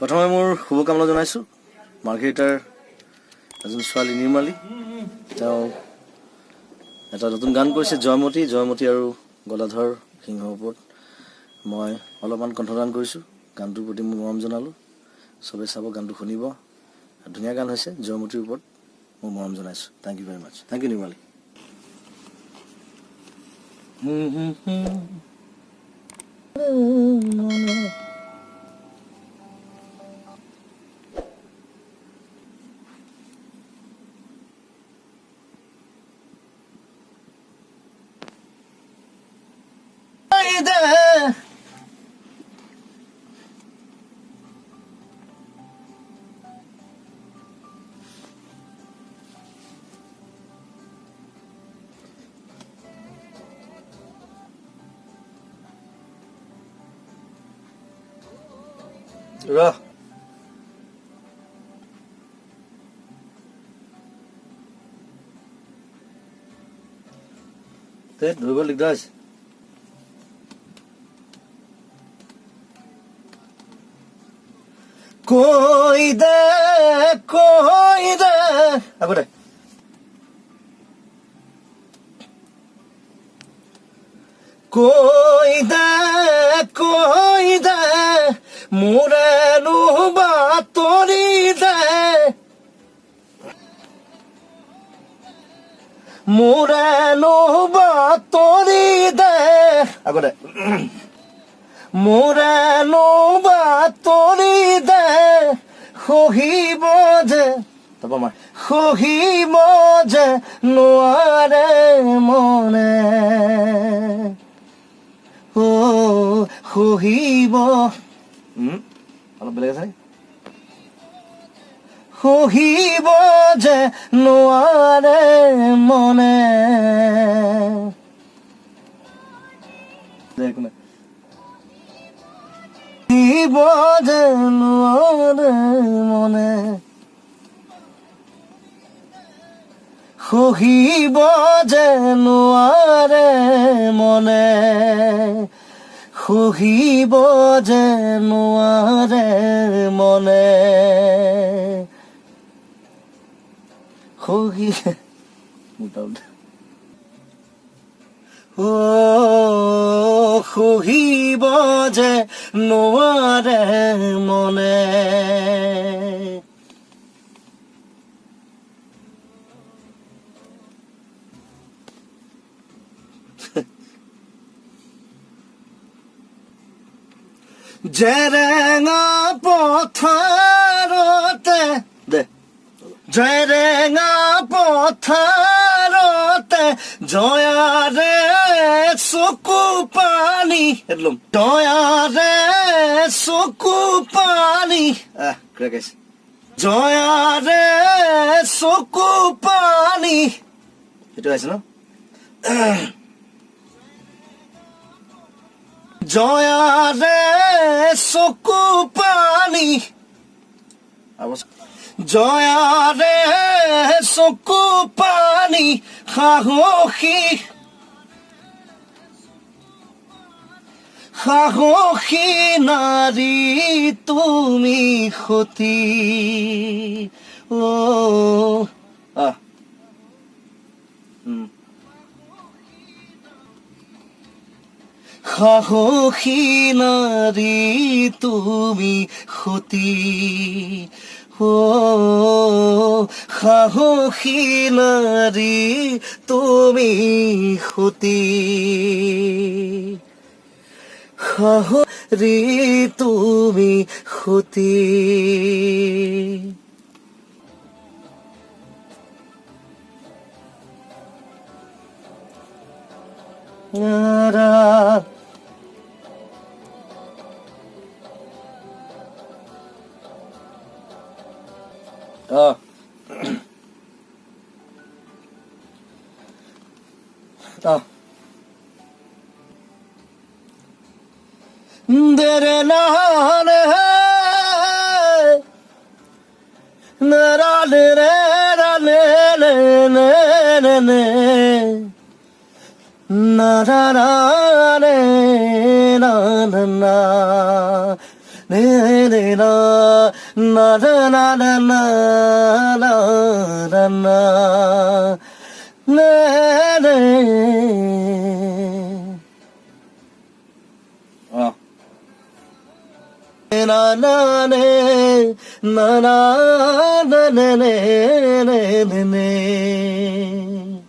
প্ৰথমে মোৰ শুভকামনা জনাইছোঁ মাৰ্ঘেৰিটাৰ এজন ছোৱালী নিৰ্মালী। তেওঁ এটা নতুন গান কৰিছে জয়মতী আৰু গদাধৰ সিংহৰ ওপৰত। মই অলপমান কণ্ঠদান কৰিছোঁ। গানটোৰ প্ৰতি মোৰ মৰম জনালোঁ। চবে চাব, গানটো শুনিব। ধুনীয়া গান হৈছে। জয়মতীৰ ওপৰত মোৰ মৰম জনাইছোঁ। Thank you very much. Thank you Nirmali. ৰহ ধৰিব দিগদাৰ হৈছে। কৈ দে আগতে কৈ দে মোৰেনো বাতৰি দে, মোৰেনো বাতৰি দে আগতে মোৰেনো বাতৰি দে সহিব যে সহিব যে নোৱাৰে মনে সহিব অলপ বেলেগ আছে সহিব যে নোৱাৰে মনে সহিব যে নোৱাৰে মনে সহিব যে নোৱাৰে মনে সহিব যে নোৱাৰে মনে সহিব যে নোৱাৰে মনে জেৰেঙা পথাৰতে জেৰেঙা পথাৰতে জয়াৰে চকু পানী জয়াৰে চকু পানী জয়াৰে চকু পানী সেইটো আছে ন জয়াৰে চকু পানী জয়াৰে চকু পানী সাহসী নাৰী তুমি সতী সাহসী নাৰী তুমি সতী সাহসী নাৰী তুমি সতী সাহসী তুমি সতী Dere na ne na ra ne ra ne ne ne ne na ra ra ne na na na ne ne na na na na na na na na na na na na ne na na na ne ne ne ne